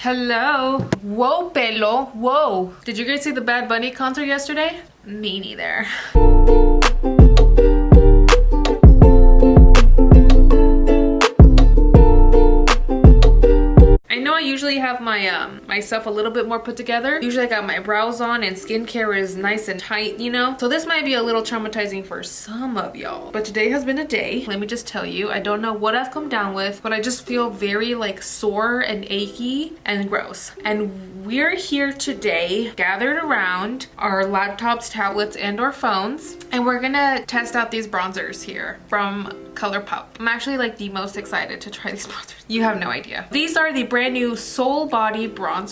Hello. Whoa, pelo. Whoa. Did you guys see the Bad Bunny concert yesterday? Me neither. I know I usually have my myself a little bit more put together. Usually I got my brows on and skincare is nice and tight, you know? So this might be a little traumatizing for some of y'all. But today has been a day. Let me just tell you, I don't know what I've come down with, but I just feel very like sore and achy and gross. And we're here today gathered around our laptops, tablets, and our phones. And we're gonna test out these bronzers here from Colourpop. I'm actually like the most excited to try these bronzers. You have no idea. These are the brand new Soul Body Bronzers,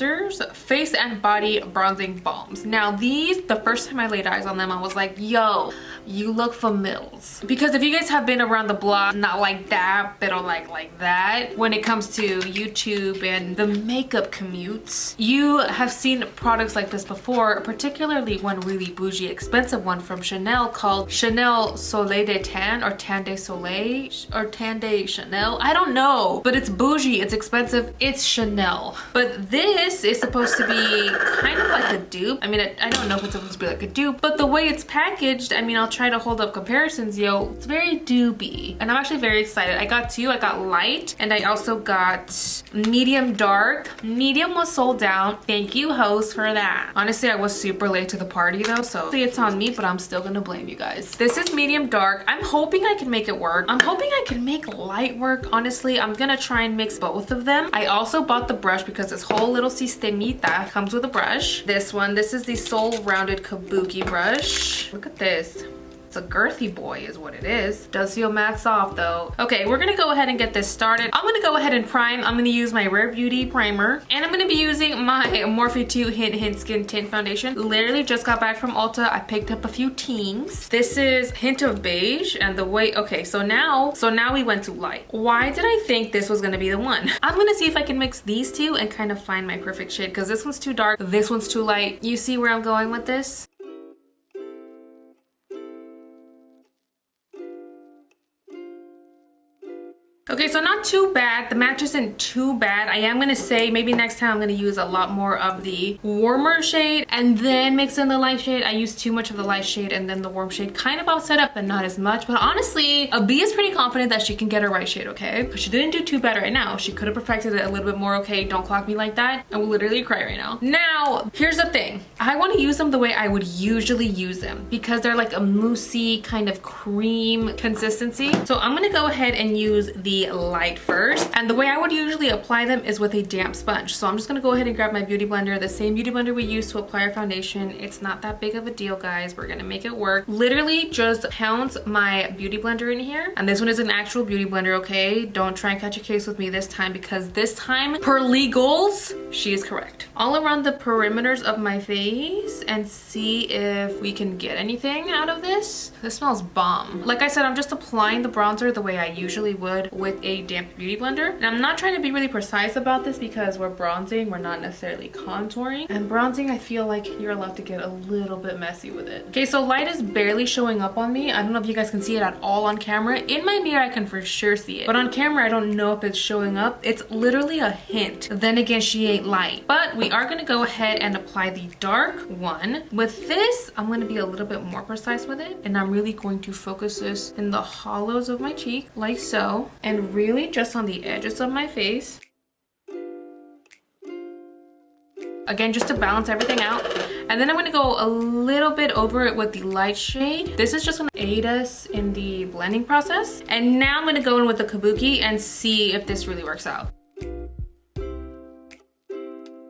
Face and Body Bronzing Balms. Now these, the first time I laid eyes on them, I was like, yo, you look familiar. Because if you guys have been around the block, not like that, but like that, when it comes to YouTube and the makeup commutes, you have seen products like this before, particularly one really bougie, expensive one from Chanel called Chanel Soleil de Tan or Tan de Soleil or Tan de Chanel. I don't know, but it's bougie, it's expensive, it's Chanel. But this is supposed to be kind of like a dupe. I mean, I don't know if it's supposed to be like a dupe, but the way it's packaged, I mean, I'll try to hold up comparisons, yo. It's very dupey. And I'm actually very excited. I got two. I got light and I also got medium dark. Medium was sold out. Thank you, host, for that. Honestly, I was super late to the party though, so it's on me, but I'm still gonna blame you guys. This is medium dark. I'm hoping I can make it work. I'm hoping I can make light work. Honestly, I'm gonna try and mix both of them. I also bought the brush because this whole little sistemita comes with a brush. This one, this is the Soul Rounded Cabooki brush. Look at this. It's a girthy boy is what it is. Does feel mad soft though. Okay, we're gonna go ahead and get this started. I'm gonna go ahead and prime. I'm gonna use my Rare Beauty primer and I'm gonna be using my Morphe 2 Hint Skin Tint foundation. Literally just got back from Ulta. I picked up a few tings. This is Hint of Beige and the way, okay, so now we went to light. Why did I think this was gonna be the one? I'm gonna see if I can mix these two and kind of find my perfect shade because this one's too dark, this one's too light. You see where I'm going with this? Okay, so not too bad. The match isn't too bad. I am gonna say maybe next time I'm gonna use a lot more of the warmer shade and then mix in the light shade. I used too much of the light shade and then the warm shade. Kind of all set up, but not as much. But honestly, a B is pretty confident that she can get her right shade, okay? But she didn't do too bad right now. She could have perfected it a little bit more, okay? Don't clock me like that. I will literally cry right now. Now, here's the thing. I wanna use them the way I would usually use them because they're like a moussey kind of cream consistency. So I'm gonna go ahead and use the light first, and the way I would usually apply them is with a damp sponge. So I'm just gonna go ahead and grab my beauty blender, the same beauty blender we use to apply our foundation. It's not that big of a deal, guys. We're gonna make it work. Literally just pounds my beauty blender in here, and this one is an actual beauty blender, okay? Don't try and catch a case with me this time because this time, per legals, she is correct. All around the perimeters of my face and see if we can get anything out of this. This smells bomb. Like I said, I'm just applying the bronzer the way I usually would with a damp beauty blender. And I'm not trying to be really precise about this because we're bronzing, we're not necessarily contouring. And bronzing, I feel like you're allowed to get a little bit messy with it. Okay, so light is barely showing up on me. I don't know if you guys can see it at all on camera. In my mirror, I can for sure see it. But on camera, I don't know if it's showing up. It's literally a hint. Then again, she ain't light. But we are gonna go ahead and apply the dark one. With this, I'm gonna be a little bit more precise with it. And I'm really going to focus this in the hollows of my cheek, like so. And really just on the edges of my face. Again, just to balance everything out. And then I'm gonna go a little bit over it with the light shade. This is just gonna aid us in the blending process. And now I'm gonna go in with the Cabooki and see if this really works out.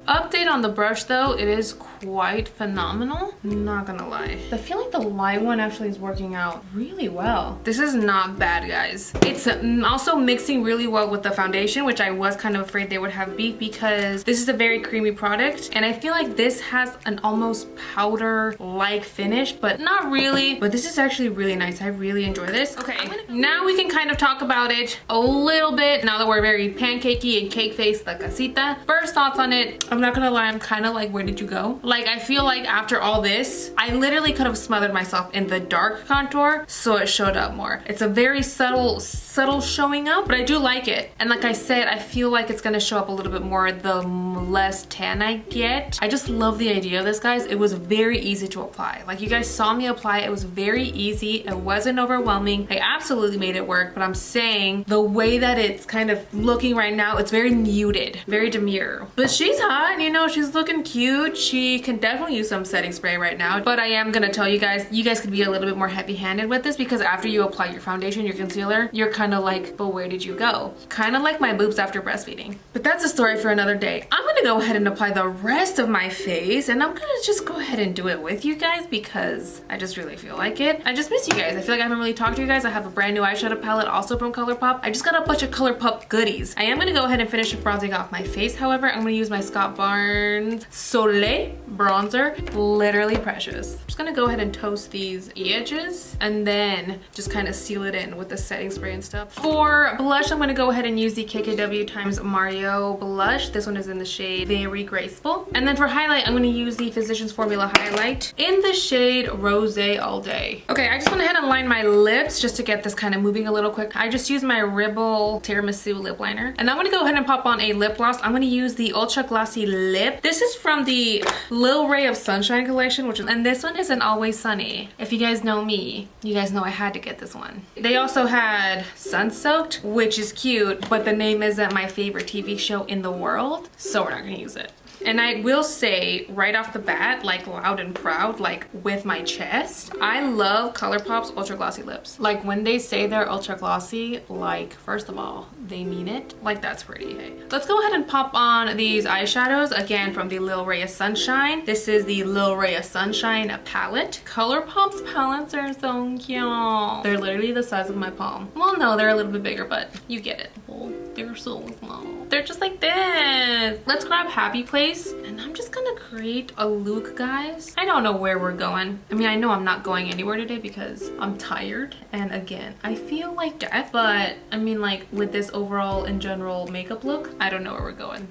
Update on the brush though, it is quite phenomenal. Not gonna lie. I feel like the light one actually is working out really well. This is not bad, guys. It's also mixing really well with the foundation, which I was kind of afraid they would have beef because this is a very creamy product. And I feel like this has an almost powder-like finish, but not really. But this is actually really nice. I really enjoy this. Okay, now we can kind of talk about it a little bit now that we're very pancakey and cake face, la casita. First thoughts on it. I'm not gonna lie, I'm kind of like, where did you go? Like, I feel like after all this, I literally could have smothered myself in the dark contour so it showed up more. It's a very subtle subtle showing up, but I do like it. And like I said, I feel like it's gonna show up a little bit more the less tan I get. I just love the idea of this, guys. It was very easy to apply. Like you guys saw me apply, it was very easy. It wasn't overwhelming. I absolutely made it work, but I'm saying the way that it's kind of looking right now, it's very muted, very demure. But she's hot, you know, she's looking cute. She can definitely use some setting spray right now, but I am gonna tell you guys could be a little bit more heavy-handed with this, because after you apply your foundation, your concealer, you're kind of like, but where did you go? Kind of like my boobs after breastfeeding. But that's a story for another day. I'm gonna go ahead and apply the rest of my face, and I'm gonna just go ahead and do it with you guys because I just really feel like it. I just miss you guys. I feel like I haven't really talked to you guys. I have a brand new eyeshadow palette also from Colourpop. I just got a bunch of Colourpop goodies. I am gonna go ahead and finish bronzing off my face. However, I'm gonna use my Scott Barnes Soleil bronzer. Literally precious. I'm just gonna go ahead and toast these edges and then just kind of seal it in with the setting spray and stuff. For blush, I'm gonna go ahead and use the KKW X Mario Blush. This one is in the shade Very Graceful. And then for highlight, I'm gonna use the Physicians Formula highlight in the shade Rosè All Day. Okay, I just went ahead and lined my lips just to get this kind of moving a little quick. I just used my Rimmel Tiramisu lip liner. And I'm gonna go ahead and pop on a lip gloss. I'm gonna use the Ultra Glossy Lip. This is from the Lil Ray of Sunshine collection, and this one is an Always Sunny. If you guys know me, you guys know I had to get this one. They also had Sun Soaked, which is cute, but the name isn't my favorite TV show in the world, so we're not gonna use it. And I will say right off the bat, like loud and proud, like with my chest, I love Colourpop's Ultra Glossy lips. Like when they say they're ultra glossy, like first of all, they mean it. Like that's pretty. Okay. Let's go ahead and pop on these eyeshadows again from the Lil Ray of Sunshine. This is the Lil Ray of Sunshine palette. Colourpop's palettes are so cute. They're literally the size of my palm. Well, no, they're a little bit bigger, but you get it. Oh, they're so small. They're just like this. Let's grab Happy Place, and I'm just gonna create a look, guys. I don't know where we're going. I mean, I know I'm not going anywhere today because I'm tired, and again, I feel like death, but I mean, like with this overall in general makeup look, I don't know where we're going.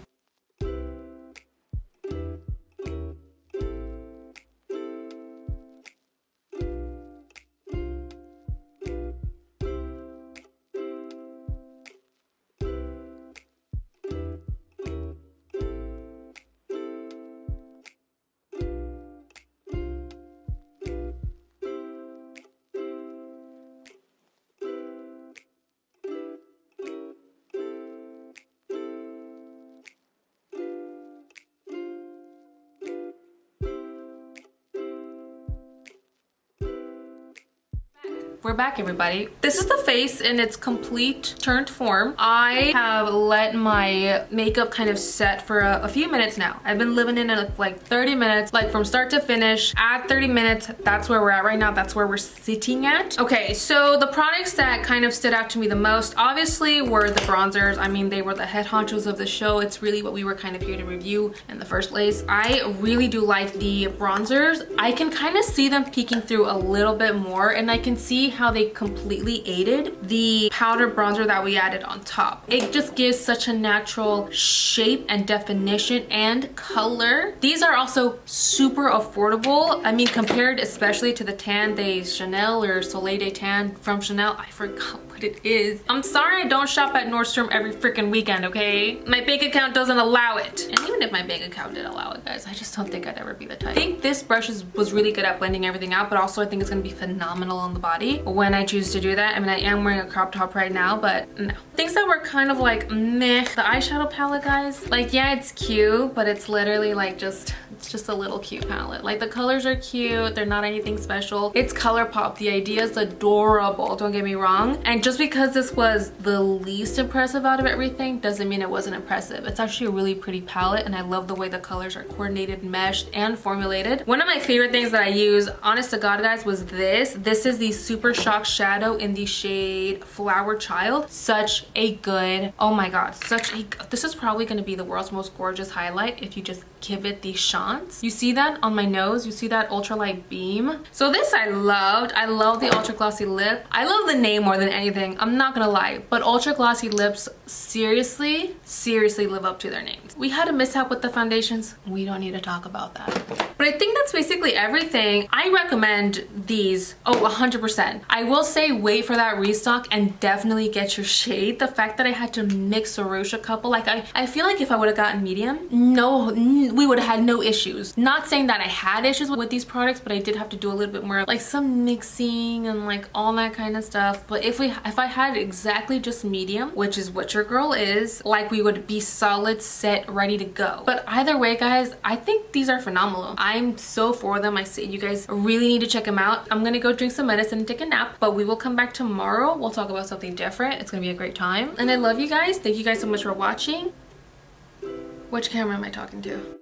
We're back, everybody. This is the face in its complete turned form. I have let my makeup kind of set for a few minutes now. I've been living in it like 30 minutes, like from start to finish. At 30 minutes, that's where we're at right now. That's where we're sitting at. Okay, so the products that kind of stood out to me the most, obviously, were the bronzers. I mean, they were the head honchos of the show. It's really what we were kind of here to review in the first place. I really do like the bronzers. I can kind of see them peeking through a little bit more, and I can see how they completely aided the powder bronzer that we added on top. It just gives such a natural shape and definition and color. These are also super affordable. I mean, compared especially to the Tan de Chanel or Soleil de Tan from Chanel, I forgot what it is. I'm sorry I don't shop at Nordstrom every freaking weekend, okay? My bank account doesn't allow it. And even if my bank account did allow it, guys, I just don't think I'd ever be the type. I think this brush was really good at blending everything out, but also I think it's gonna be phenomenal on the body when I choose to do that. I mean, I am wearing a crop top right now, but no. Things that were kind of like meh. The eyeshadow palette, guys, like, yeah, it's cute, but it's literally like it's just a little cute palette. Like, the colors are cute, they're not anything special. It's Colourpop. The idea is adorable, don't get me wrong. And just because this was the least impressive out of everything doesn't mean it wasn't impressive. It's actually a really pretty palette, and I love the way the colors are coordinated, meshed, and formulated. One of my favorite things that I use, honest to God, guys, was this. This is the Super Shock Shadow in the shade Flower Child. Such a good, oh my God, this is probably gonna be the world's most gorgeous highlight if you just give it the shots. You see that on my nose? You see that ultralight beam? So this I loved. I love the Ultra Glossy Lip. I love the name more than anything. I'm not gonna lie, but Ultra Glossy Lips seriously live up to their names. but we had a mishap with the foundations. We don't need to talk about that. But I think that's basically everything. I recommend these. Oh, 100%. I will say wait for that restock and definitely get your shade. The fact that I had to mix or ruche a couple, like I feel like if I would have gotten medium, no, we would have had no issues. Not saying that I had issues with these products, but I did have to do a little bit more like some mixing and like all that kind of stuff. But if I had exactly just medium, which is what your girl is, like we would be solid, set, ready to go. But either way, guys, I think these are phenomenal. I'm so for them. I say you guys really need to check them out. I'm gonna go drink some medicine and take a nap, but we will come back tomorrow. We'll talk about something different. It's gonna be a great time. And I love you guys. Thank you guys so much for watching. Which camera am I talking to?